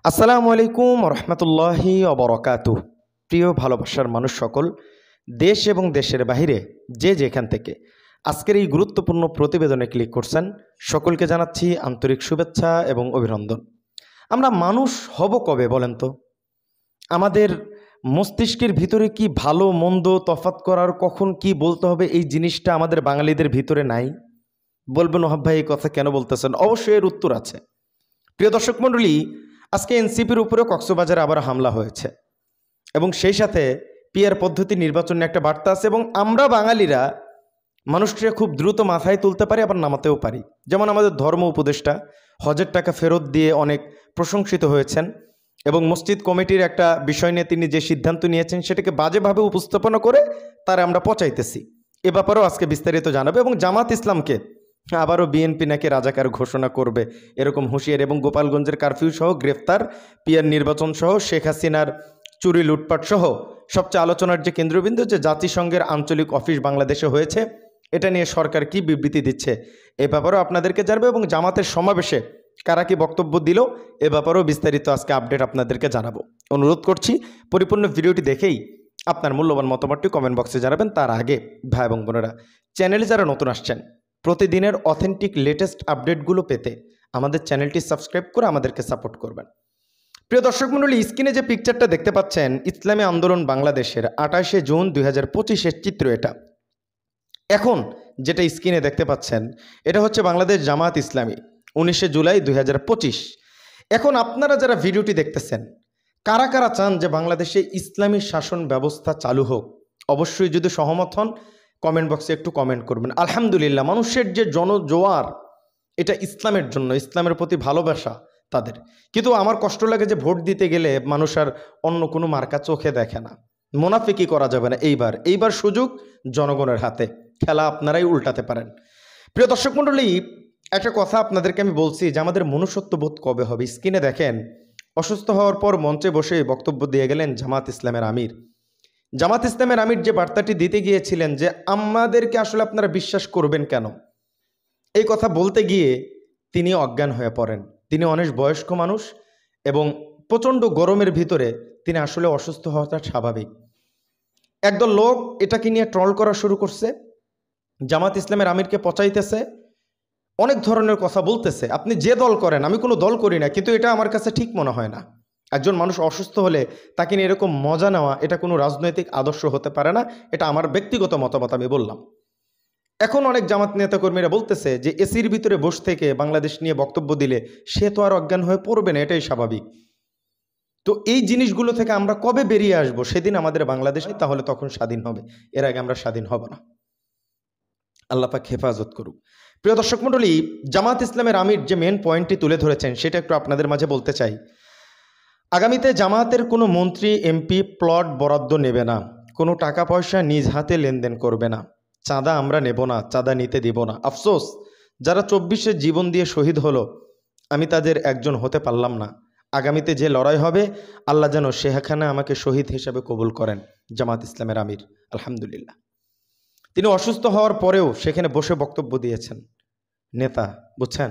আসসালামু আলাইকুম রহমতুল্লাহি অবরকাতু। প্রিয় ভালোবাসার মানুষ সকল, দেশ এবং দেশের বাহিরে যে যেখান থেকে আজকের এই গুরুত্বপূর্ণ প্রতিবেদনে ক্লিক করছেন, সকলকে জানাচ্ছি আন্তরিক শুভেচ্ছা এবং অভিনন্দন। আমরা মানুষ হব কবে বলেন তো? আমাদের মস্তিষ্কের ভিতরে কি ভালো মন্দ তফাৎ করার কখন কি বলতে হবে এই জিনিসটা আমাদের বাঙালিদের ভিতরে নাই? বলবেন ওহাব ভাই এই কথা কেন বলতেছেন? অবশ্যই এর উত্তর আছে। প্রিয় দর্শক মণ্ডলী, আজকে এনসিপির উপরেও কক্সবাজারে আবার হামলা হয়েছে এবং সেই সাথে পিআর পদ্ধতি নির্বাচনে একটা বার্তা আছে এবং আমরা বাঙালিরা মানুষটিরা খুব দ্রুত মাথায় তুলতে পারি, আবার নামাতেও পারি। যেমন আমাদের ধর্ম উপদেষ্টা হজের টাকা ফেরত দিয়ে অনেক প্রশংসিত হয়েছেন এবং মসজিদ কমিটির একটা বিষয় নিয়ে তিনি যে সিদ্ধান্ত নিয়েছেন সেটাকে বাজেভাবে উপস্থাপনা করে তারা আমরা পচাইতেছি। এ ব্যাপারেও আজকে বিস্তারিত জানাবে এবং জামাত ইসলামকে আবারও বিএনপি নাকি রাজাকার ঘোষণা করবে এরকম হুঁশিয়ার, এবং গোপালগঞ্জের কারফিউ সহ গ্রেফতার, পিআর নির্বাচন সহ শেখ হাসিনার চুরি লুটপাট সহ সবচেয়ে আলোচনার যে কেন্দ্রবিন্দু যে জাতিসংঘের আঞ্চলিক অফিস বাংলাদেশে হয়েছে, এটা নিয়ে সরকার কি বিবৃতি দিচ্ছে এ ব্যাপারেও আপনাদেরকে জানাবো এবং জামাতের সমাবেশে কারা কি বক্তব্য দিল এ ব্যাপারেও বিস্তারিত আজকে আপডেট আপনাদেরকে জানাবো। অনুরোধ করছি পরিপূর্ণ ভিডিওটি দেখেই আপনার মূল্যবান মতামতটি কমেন্ট বক্সে জানাবেন। তার আগে ভাই এবং বোনেরা, চ্যানেলে যারা নতুন আসছেন, প্রতিদিনের অথেন্টিক লেটেস্ট আপডেটগুলো পেতে আমাদের চ্যানেলটি সাবস্ক্রাইব করে আমাদেরকে সাপোর্ট করবেন। প্রিয় দর্শক মণ্ডলী, স্ক্রিনে যে পিকচারটা দেখতে পাচ্ছেন ইসলামী আন্দোলন বাংলাদেশের 28শে জুন 2025-এর চিত্র এটা। এখন যেটা স্ক্রিনে দেখতে পাচ্ছেন এটা হচ্ছে বাংলাদেশ জামাত ইসলামী 19শে জুলাই 2025। এখন আপনারা যারা ভিডিওটি দেখতেছেন, কারা কারা চান যে বাংলাদেশে ইসলামী শাসন ব্যবস্থা চালু হোক? অবশ্যই যদি সহমত হন কমেন্ট বক্সে একটু কমেন্ট করবেন। আলহামদুলিল্লাহ, মানুষের যে জনজোয়ার এটা ইসলামের জন্য, ইসলামের প্রতি ভালোবাসা তাদের। কিন্তু আমার কষ্ট লাগে যে ভোট দিতে গেলে মানুষ আর অন্য কোনো মার্কা চোখে দেখে না। মুনাফিকি করা যাবে না। এইবার সুযোগ জনগণের হাতে, খেলা আপনারাই উল্টাতে পারেন। প্রিয় দর্শক মণ্ডলী, একটা কথা আপনাদেরকে আমি বলছি যে আমাদের মনুষ্যত্ববোধ কবে হবে? স্ক্রিনে দেখেন, অসুস্থ হওয়ার পর মঞ্চে বসে বক্তব্য দিয়ে গেলেন জামাত ইসলামের আমির। জামাত ইসলামের আমির যে বার্তাটি দিতে গিয়েছিলেন যে আমাদেরকে আসলে আপনারা বিশ্বাস করবেন কেন, এই কথা বলতে গিয়ে তিনি অজ্ঞান হয়ে পড়েন। তিনি অনেক বয়স্ক মানুষ এবং প্রচণ্ড গরমের ভিতরে তিনি আসলে অসুস্থ হওয়াটা স্বাভাবিক। একদল লোক এটাকে নিয়ে ট্রল করা শুরু করছে, জামাত ইসলামের আমিরকে পচাইতেছে, অনেক ধরনের কথা বলতেছে। আপনি যে দল করেন, আমি কোনো দল করি না, কিন্তু এটা আমার কাছে ঠিক মনে হয় না। একজন মানুষ অসুস্থ হলে তাকে নিয়ে এরকম মজা নেওয়া এটা কোনো রাজনৈতিক আদর্শ হতে পারে না। এটা আমার ব্যক্তিগত মতামত, আমি বললাম। এখন অনেক জামাত নেতাকর্মীরা বলতেছে যে এসির ভিতরে বসে থেকে বাংলাদেশ নিয়ে বক্তব্য দিলে সে তো আর অজ্ঞান হয়ে পড়বে না, এটাই স্বাভাবিক। তো এই জিনিসগুলো থেকে আমরা কবে বেরিয়ে আসব? সেদিন আমাদের বাংলাদেশে, তাহলে তখন স্বাধীন হবে। এর আগে আমরা স্বাধীন হব না। আল্লাহ পাক হেফাজত করুক। প্রিয় দর্শক মণ্ডলী, জামাত ইসলামের আমির যে মেন পয়েন্টটি তুলে ধরেছেন সেটা একটু আপনাদের মাঝে বলতে চাই। আগামীতে জামাতের কোনো মন্ত্রী এমপি প্লট বরাদ্দ নেবে না, কোনো টাকা পয়সা নিজ হাতে লেনদেন করবে না, চাঁদা আমরা নেব না, চাঁদা নিতে দিব না। আফসোস, যারা 24-এ জীবন দিয়ে শহীদ হলো, আমি তাদের একজন হতে পারলাম না। আগামীতে যে লড়াই হবে, আল্লাহ যেন সেখানে আমাকে শহীদ হিসাবে কবুল করেন। জামাত ইসলামের আমির আলহামদুলিল্লাহ, তিনি অসুস্থ হওয়ার পরেও সেখানে বসে বক্তব্য দিয়েছেন। নেতা, বুঝছেন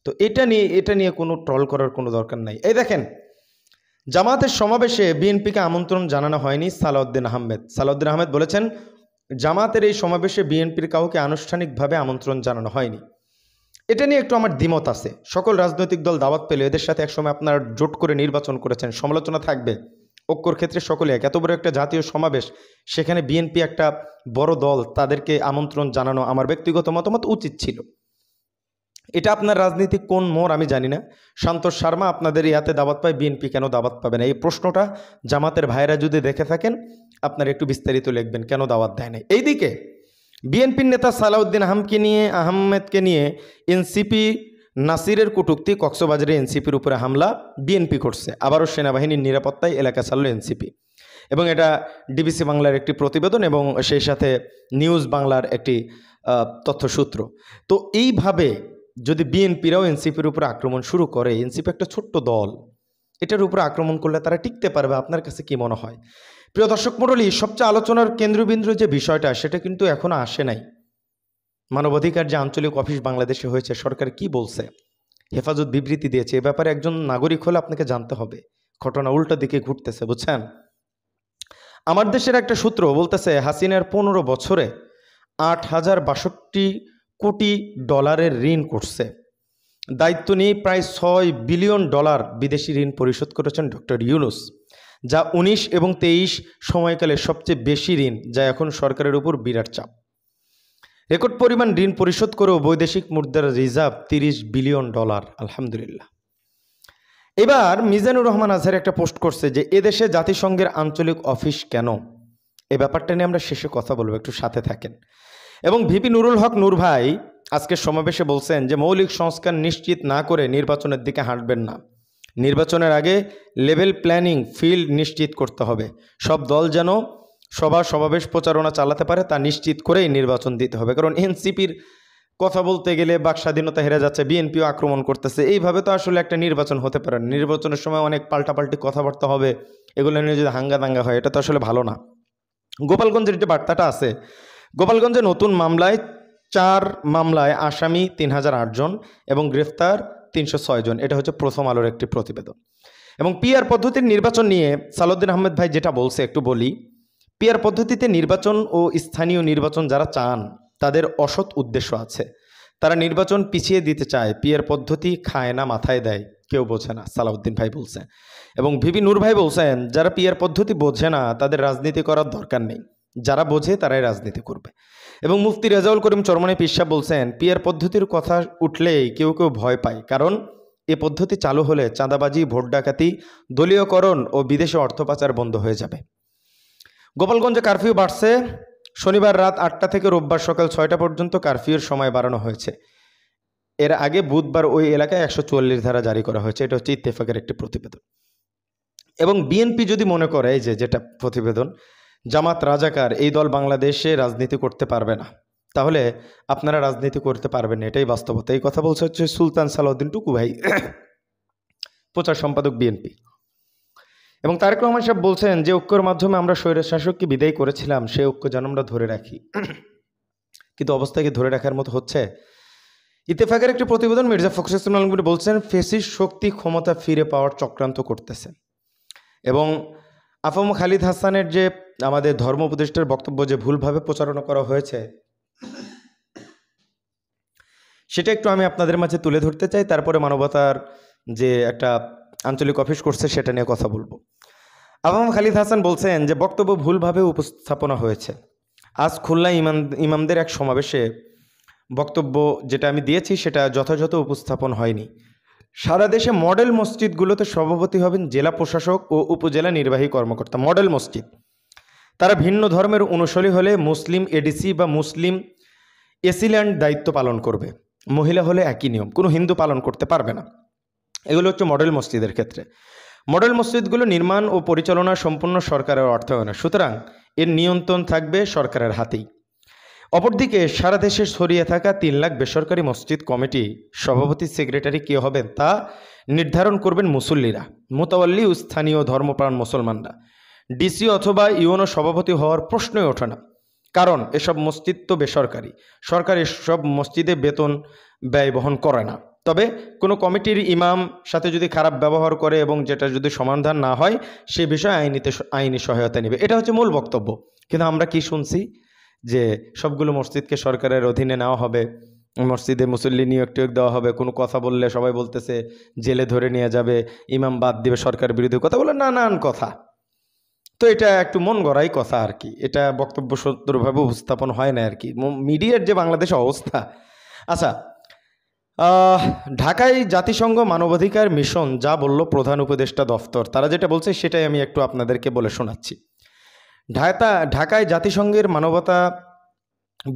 তো? এটা নিয়ে কোনো ট্রল করার কোনো দরকার নাই। এই দেখেন, জামাতের সমাবেশে বিএনপিকে আমন্ত্রণ জানানো হয়নি। সালাউদ্দিন আহমেদ বলেছেন জামাতের এই সমাবেশে বিএনপির কাউকে আনুষ্ঠানিকভাবে আমন্ত্রণ জানানো হয়নি। এটা নিয়ে একটু আমার দ্বিমত আছে। সকল রাজনৈতিক দল দাওয়াত পেলে এদের সাথে একসময় আপনারা জোট করে নির্বাচন করেছেন, সমালোচনা থাকবে। ঐক্যর ক্ষেত্রে সকলে এক, এত বড় একটা জাতীয় সমাবেশ, সেখানে বিএনপি একটা বড় দল, তাদেরকে আমন্ত্রণ জানানো আমার ব্যক্তিগত মতামত উচিত ছিল। এটা আপনার রাজনীতিক কোন মোড় আমি জানি না। সন্তোষ শর্মা আপনাদের ইয়াতে দাওয়াত পায়, বিএনপি কেন দাওয়াত পাবে না? এই প্রশ্নটা জামাতের ভাইরা যদি দেখে থাকেন আপনারা একটু বিস্তারিত লিখবেন, কেন দাওয়াত দেয় না। এইদিকে বিএনপির নেতা সালাউদ্দিন আহমেদকে নিয়ে এনসিপি নাসিরের কটূক্তি, কক্সবাজারে এনসিপির উপরে হামলা বিএনপি করছে। আবারও সেনাবাহিনীর নিরাপত্তায় এলাকা ছাড়ল এনসিপি, এবং এটা ডিবিসি বাংলার একটি প্রতিবেদন এবং সেই সাথে নিউজ বাংলার একটি তথ্যসূত্র। তো এইভাবে যদি বিএনপিরাও এনসিপির উপরে আক্রমণ শুরু করে, এনসিপি একটা ছোট্ট দল, এটার উপরে আক্রমণ করলে তারা টিকতে পারবে? আপনার কাছে কি মনে হয়? প্রিয় দর্শক মণ্ডলী, সবচেয়ে আলোচনার কেন্দ্রবিন্দু যে বিষয়টা সেটা কিন্তু এখনো আসে নাই। মানবাধিকার যে আঞ্চলিক অফিস বাংলাদেশে হয়েছে, সরকার কি বলছে হেফাজত বিবৃতি দিয়েছে। এ ব্যাপারে একজন নাগরিক হলে আপনাকে জানতে হবে, ঘটনা উল্টো দিকে ঘুরতেছে, বুঝছেন। আমার দেশের একটা সূত্র বলতেছে হাসিনার 15 বছরে 8,062 কোটি ডলারের ঋণ করছে। দায়িত্ব নিয়ে প্রায় $6 বিলিয়ন বিদেশি ঋণ পরিশোধ করেছেন ডক্টর ইউনূস, যা 19 এবং 23 সময়কালে সবচেয়ে বেশি ঋণ, যা এখন সরকারের উপর বিরাট চাপ। রেকর্ড পরিমাণ ঋণ পরিশোধ করেও বৈদেশিক মুদ্রার রিজার্ভ $30 বিলিয়ন। আলহামদুলিল্লাহ। এবার মিজানুর রহমান আজহার একটা পোস্ট করছে যে এদেশে জাতিসংঘের আঞ্চলিক অফিস কেন, এই ব্যাপারটা নিয়ে আমরা শেষে কথা বলবো, একটু সাথে থাকেন। এবং ভিপি নুরুল হক নূর ভাই আজকের সমাবেশে বলছেন যে মৌলিক সংস্কার নিশ্চিত না করে নির্বাচনের দিকে হাঁটবেন না। নির্বাচনের আগে লেভেল প্ল্যানিং ফিল্ড নিশ্চিত করতে হবে। সব দল যেন সভা সমাবেশ প্রচারণা চালাতে পারে তা নিশ্চিত করেই নির্বাচন দিতে হবে। কারণ এনসিপির কথা বলতে গেলে বাক স্বাধীনতা হেরে যাচ্ছে, বিএনপিও আক্রমণ করতেছে, এইভাবে তো আসলে একটা নির্বাচন হতে পারে না। নির্বাচনের সময় অনেক পাল্টাপাল্টি কথাবার্তা হবে, এগুলো নিয়ে যদি হাঙ্গা দাঙ্গা হয় এটা তো আসলে ভালো না। গোপালগঞ্জের যে বার্তাটা আছে, গোপালগঞ্জে নতুন মামলায় 4 মামলায় আসামি 3008 জন এবং গ্রেফতার 306 জন। এটা হচ্ছে প্রথম আলোর একটি প্রতিবেদন। এবং পিআর পদ্ধতির নির্বাচন নিয়ে সালাউদ্দিন আহমেদ ভাই যেটা বলছে একটু বলি। পিআর পদ্ধতিতে নির্বাচন ও স্থানীয় নির্বাচন যারা চান তাদের অসৎ উদ্দেশ্য আছে, তারা নির্বাচন পিছিয়ে দিতে চায়। পিআর পদ্ধতি খায় না মাথায় দেয়, কেউ বোঝে না, সালাউদ্দিন ভাই বলছেন। এবং ভিপি নূর ভাই বলছেন যারা পিআর পদ্ধতি বোঝে না তাদের রাজনীতি করার দরকার নেই, যারা বোঝে তারাই রাজনীতি করবে। এবং মুফতি রেজাউল করিম চরমনে পিসা বলছেন পিআর পদ্ধতির কথা উঠলেই কেউ কেউ ভয় পায়, কারণ এ পদ্ধতি চালু হলে চাঁদাবাজি, ভোট ডাকাতি, দলীয়করণ ও বিদেশে অর্থ পাচার বন্ধ হয়ে যাবে। গোপালগঞ্জে কারফিউ বাড়ছে। শনিবার রাত 8টা থেকে রোববার সকাল 6টা পর্যন্ত কারফিউর সময় বাড়ানো হয়েছে। এর আগে বুধবার ওই এলাকায় 144 ধারা জারি করা হয়েছে। এটা হচ্ছে ইত্তেফাকের একটি প্রতিবেদন। এবং বিএনপি যদি মনে করে যে যেটা প্রতিবেদন জামাত রাজাকার, এই দল বাংলাদেশে রাজনীতি করতে পারবে না, তাহলে আপনারা রাজনীতি করতে পারবেন না, এটাই বাস্তবতা। এই কথা বলছে হচ্ছে সুলতান সালাউদ্দিন টুকু ভাই, প্রচার সম্পাদক বিএনপি। এবং তারেক রহমান সাহেব বলছেন যে ঐক্যের মাধ্যমে আমরা স্বৈর শাসককে বিদায় করেছিলাম, সেই ঐক্য যেন আমরা ধরে রাখি। কিন্তু অবস্থাকে ধরে রাখার মতো হচ্ছে? ইত্তেফাকের একটি প্রতিবেদন, মির্জা ফখরুল ইসলাম আলমগীর বলছেন ফ্যাসিস্ট শক্তি ক্ষমতা ফিরে পাওয়ার চক্রান্ত করতেছে। এবং আফম খালিদ হাসানের যে আমাদের ধর্ম উপদেষ্টার বক্তব্য যে ভুলভাবে প্রচারণা করা হয়েছে, সেটা একটু আমি আপনাদের মাঝে তুলে ধরতে চাই। তারপরে মানবতার যে একটা আঞ্চলিক অফিস করছে সেটা নিয়ে কথা বলবো। আফম খালিদ হাসান বলছেন যে বক্তব্য ভুলভাবে উপস্থাপনা হয়েছে। আজ খুলনা ইমামদের এক সমাবেশে বক্তব্য যেটা আমি দিয়েছি সেটা যথাযথ উপস্থাপন হয়নি। সারা দেশে মডেল মসজিদগুলোতে সভাপতি হবেন জেলা প্রশাসক ও উপজেলা নির্বাহী কর্মকর্তা। মডেল মসজিদ, তারা ভিন্ন ধর্মের অনুসারী হলে মুসলিম এডিসি বা মুসলিম এসিল্যান্ড দায়িত্ব পালন করবে। মহিলা হলে একই নিয়ম, কোনো হিন্দু পালন করতে পারবে না। এগুলো হচ্ছে মডেল মসজিদের ক্ষেত্রে। মডেল মসজিদগুলো নির্মাণ ও পরিচালনা সম্পূর্ণ সরকারের অর্থায়নে, সুতরাং এর নিয়ন্ত্রণ থাকবে সরকারের হাতেই। অপরদিকে সারা দেশে ছড়িয়ে থাকা 3 লাখ বেসরকারি মসজিদ কমিটি সভাপতি সেক্রেটারি কে হবেন তা নির্ধারণ করবেন মুসল্লিরা, মোতাওয়াল্লি ও স্থানীয় ধর্মপ্রাণ মুসলমানরা। ডিসি অথবা ইউনো সভাপতি হওয়ার প্রশ্নই ওঠে না, কারণ এসব মসজিদ তো বেসরকারি। সরকার এসব মসজিদে বেতন ব্যয় বহন করে না। তবে কোনো কমিটির ইমাম সাথে যদি খারাপ ব্যবহার করে এবং যেটা যদি সমাধান না হয় সে বিষয়ে আইনি সহায়তা নেবে। এটা হচ্ছে মূল বক্তব্য। কিন্তু আমরা কি শুনছি যে সবগুলো মসজিদকে সরকারের অধীনে নেওয়া হবে, মসজিদে মুসল্লি নিয়োগ দেওয়া হবে। কোনো কথা বললে সবাই বলতেছে জেলে ধরে নিয়ে যাবে, ইমাম বাদ দিবে, সরকার বিরোধী কথা বলে নানান কথা। তো এটা একটু মন গড়াই কথা আর কি, এটা বক্তব্য সুন্দরভাবে উপস্থাপন হয় না আর কি, মিডিয়ার যে বাংলাদেশের অবস্থা। আচ্ছা, ঢাকায় জাতিসংঘ মানবাধিকার মিশন যা বলল প্রধান উপদেষ্টা দফতর, তারা যেটা বলছে সেটাই আমি একটু আপনাদেরকে বলে শোনাচ্ছি। ঢাকায় জাতিসংঘের মানবতা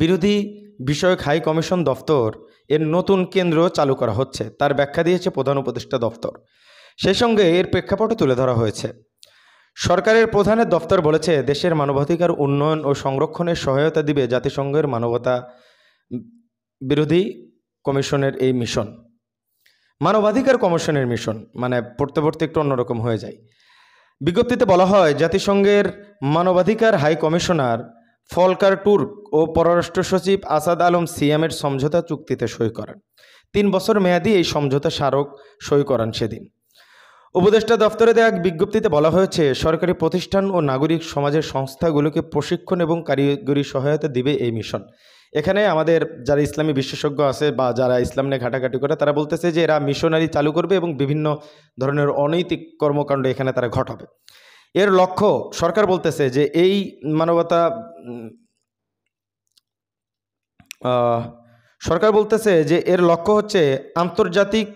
বিরোধী বিষয়ক হাই কমিশন দফতর এর নতুন কেন্দ্র চালু করা হচ্ছে, তার ব্যাখ্যা দিয়েছে প্রধান উপদেষ্টা দফতর। সেই সঙ্গে এর প্রেক্ষাপটও তুলে ধরা হয়েছে। সরকারের প্রধানের দফতর বলেছে দেশের মানবাধিকার উন্নয়ন ও সংরক্ষণের সহায়তা দিবে জাতিসংঘের মানবতা বিরোধী কমিশনের এই মিশন। মানবাধিকার কমিশনের মিশন মানে পড়তে পড়তে একটু অন্যরকম হয়ে যায়। বিজ্ঞপ্তিতে বলা হয় জাতিসংঘের মানবাধিকার হাই কমিশনার ফলকার টুর্ক ও পররাষ্ট্র সচিব আসাদ আলম সিয়ামের সমঝোতা চুক্তিতে সই করেন। 3 বছর মেয়াদী এই সমঝোতা স্মারক সই করান সেদিন। উপদেষ্টা দফতরে দেওয়া এক বিজ্ঞপ্তিতে বলা হয়েছে, সরকারি প্রতিষ্ঠান ও নাগরিক সমাজের সংস্থাগুলোকে প্রশিক্ষণ এবং কারিগরি সহায়তা দিবে এই মিশন। এখানে আমাদের যারা ইসলামী বিশেষজ্ঞ আছে বা যারা ইসলাম নিয়ে ঘাটাঘাটি করে তারা বলতেছে যে এরা মিশনারি চালু করবে এবং বিভিন্ন ধরনের অনৈতিক কর্মকাণ্ড এখানে তারা ঘটাবে। এর লক্ষ্য, সরকার বলতেছে যে এই মানবতা সরকার বলতেছে যে এর লক্ষ্য হচ্ছে আন্তর্জাতিক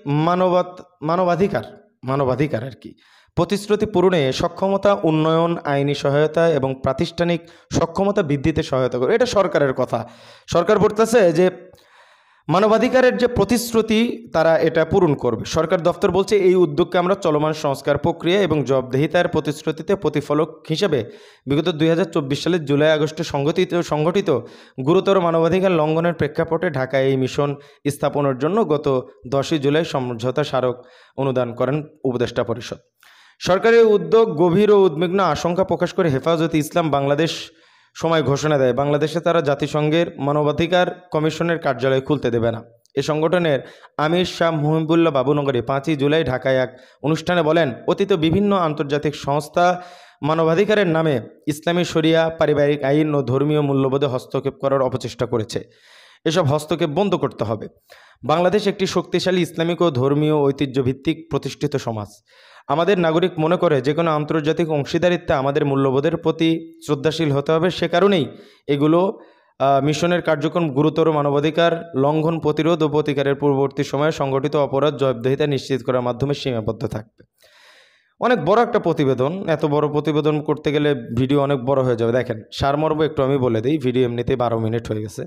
মানবাধিকার আর কি প্রতিশ্রুতি পূরণে সক্ষমতা উন্নয়ন, আইনি সহায়তা এবং প্রাতিষ্ঠানিক সক্ষমতা বৃদ্ধিতে সহায়তা করে। এটা সরকারের কথা। সরকার বলতেছে যে মানবাধিকারের যে প্রতিশ্রুতি তারা এটা পূরণ করবে। সরকার দফতর বলছে এই উদ্যোগকে আমরা চলমান সংস্কার প্রক্রিয়া এবং জবাবদিহিতার প্রতিশ্রুতিতে প্রতিফলক হিসেবে বিগত 2024 সালের জুলাই আগস্টে সংগঠিত গুরুতর মানবাধিকার লঙ্ঘনের প্রেক্ষাপটে ঢাকায় এই মিশন স্থাপনের জন্য গত 10 জুলাই সমঝোতা স্মারক অনুদান করেন উপদেষ্টা পরিষদ। সরকারের উদ্যোগ গভীর ও উদ্বিগ্ন আশঙ্কা প্রকাশ করে হেফাজতে ইসলাম বাংলাদেশ সময় ঘোষণা দেয়, বাংলাদেশে তারা জাতিসংঘের মানবাধিকার কমিশনের কার্যালয় খুলতে দেবে না। এ সংগঠনের আমির শাহ মুহিবুল্লাহ বাবুনগরী 5 জুলাই ঢাকায় এক অনুষ্ঠানে বলেন, অতীত বিভিন্ন আন্তর্জাতিক সংস্থা মানবাধিকারের নামে ইসলামী শরিয়া, পারিবারিক আইন ও ধর্মীয় মূল্যবোধে হস্তক্ষেপ করার অপচেষ্টা করেছে। এসব হস্তক্ষেপ বন্ধ করতে হবে। বাংলাদেশ একটি শক্তিশালী ইসলামিক ও ধর্মীয় ঐতিহ্যভিত্তিক প্রতিষ্ঠিত সমাজ। আমাদের নাগরিক মনে করে যে কোনো আন্তর্জাতিক অংশীদারিত্বে আমাদের মূল্যবোধের প্রতি শ্রদ্ধাশীল হতে হবে। সে কারণেই এগুলো মিশনের কার্যক্রম গুরুতর মানবাধিকার লঙ্ঘন প্রতিরোধ ও প্রতিকারের পূর্ববর্তী সময়ে সংগঠিত অপরাধ জবাবদিহিতা নিশ্চিত করার মাধ্যমে সীমাবদ্ধ থাকবে। অনেক বড় একটা প্রতিবেদন, এত বড় প্রতিবেদন করতে গেলে ভিডিও অনেক বড় হয়ে যাবে। দেখেন সারমর্ম একটু আমি বলে দিই, ভিডিও এমনিতেই 12 মিনিট হয়ে গেছে।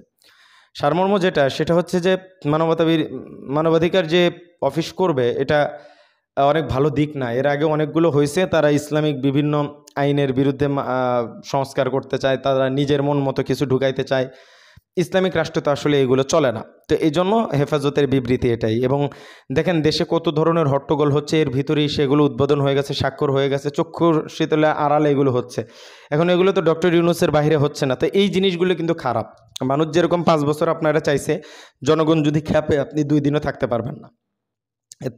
সারমর্ম সেটা হচ্ছে যে মানবাধিকার যে অফিস করবে এটা অনেক ভালো দিক না। এর আগে অনেকগুলো হয়েছে, তারা ইসলামিক বিভিন্ন আইনের বিরুদ্ধে সংস্কার করতে চায়, তারা নিজের মন মতো কিছু ঢুকাইতে চায়। ইসলামিক রাষ্ট্র তো আসলে এগুলো চলে না। তো এই জন্য হেফাজতের বিবৃতি এটাই। এবং দেখেন দেশে কত ধরনের হট্টগোল হচ্ছে, এর ভিতরেই সেগুলো উদ্বোধন হয়ে গেছে, স্বাক্ষর হয়ে গেছে, চক্ষুর শীতলে আড়ালে এগুলো হচ্ছে। এখন এগুলো তো ডক্টর ইউনূসের বাইরে হচ্ছে না। তো এই জিনিসগুলো কিন্তু খারাপ। মানুষ যেরকম 5 বছর আপনারা চাইছে, জনগণ যদি খেপে আপনি 2 দিনও থাকতে পারবেন না।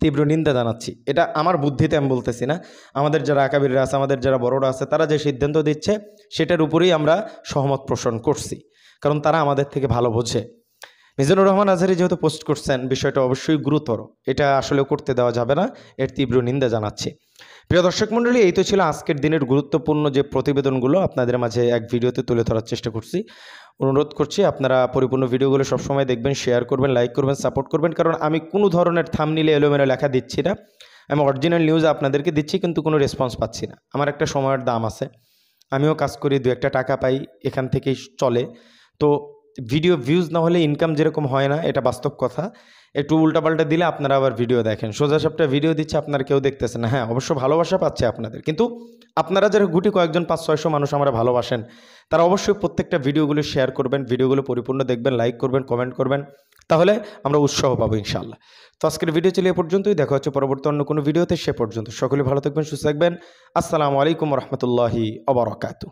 তীব্র নিন্দা জানাচ্ছি। এটা আমার বুদ্ধিতে আমি বলতেছি না, আমাদের যারা আকাবিররা আছে, আমাদের যারা বড়রা আছে, তারা যে সিদ্ধান্ত দিচ্ছে সেটার উপরেই আমরা সহমত পোষণ করছি, কারণ তারা আমাদের থেকে ভালো বোঝে। মিজানুর রহমান আজহারী যেহেতু পোস্ট করছেন, বিষয়টা অবশ্যই গুরুতর, এটা আসলে করতে দেওয়া যাবে না, এর তীব্র নিন্দা জানাচ্ছি। প্রিয় দর্শক মণ্ডলী, এই তো ছিল আজকের দিনের গুরুত্বপূর্ণ যে প্রতিবেদনগুলো আপনাদের মাঝে এক ভিডিওতে তুলে ধরার চেষ্টা করছি। অনুরোধ করছি আপনারা পরিপূর্ণ ভিডিওগুলো সবসময় দেখবেন, শেয়ার করবেন, লাইক করবেন, সাপোর্ট করবেন, কারণ আমি কোনো ধরনের থাম্বনেইলে এলোমেলো লেখা দিচ্ছি না। আমি অরিজিনাল নিউজ আপনাদেরকে দিচ্ছি, কিন্তু কোনো রেসপন্স পাচ্ছি না। আমার একটা সময়ের দাম আছে, আমিও কাজ করি, 2-1 টাকা পাই, এখান থেকেই চলে। তো ভিডিও ভিউজ না হলে ইনকাম যেরকম হয় না, এটা বাস্তব কথা। একটু উল্টাপাল্টা দিলে আপনারা আবার ভিডিও দেখেন, সোজা সাপটা ভিডিও দিচ্ছে আপনারা কেউ দেখতেছেন না। হ্যাঁ, অবশ্য ভালোবাসা পাচ্ছে আপনাদের, কিন্তু আপনারা যারা গুটি কয়েকজন 500-600 মানুষ আমরা ভালোবাসেন, তারা অবশ্যই প্রত্যেকটা ভিডিওগুলো শেয়ার করবেন, ভিডিওগুলো পরিপূর্ণ দেখবেন, লাইক করবেন, কমেন্ট করবেন, তাহলে আমরা উৎসাহ পাবো ইনশাআল্লাহ। তো আজকের ভিডিও চলে এ পর্যন্তই, দেখা হচ্ছে পরবর্তী অন্য কোনো ভিডিওতে। সে পর্যন্ত সকলে ভালো থাকবেন, সুস্থ থাকবেন। আসসালামু আলাইকুম রহমতুল্লাহি ওয়া বারাকাতুহু।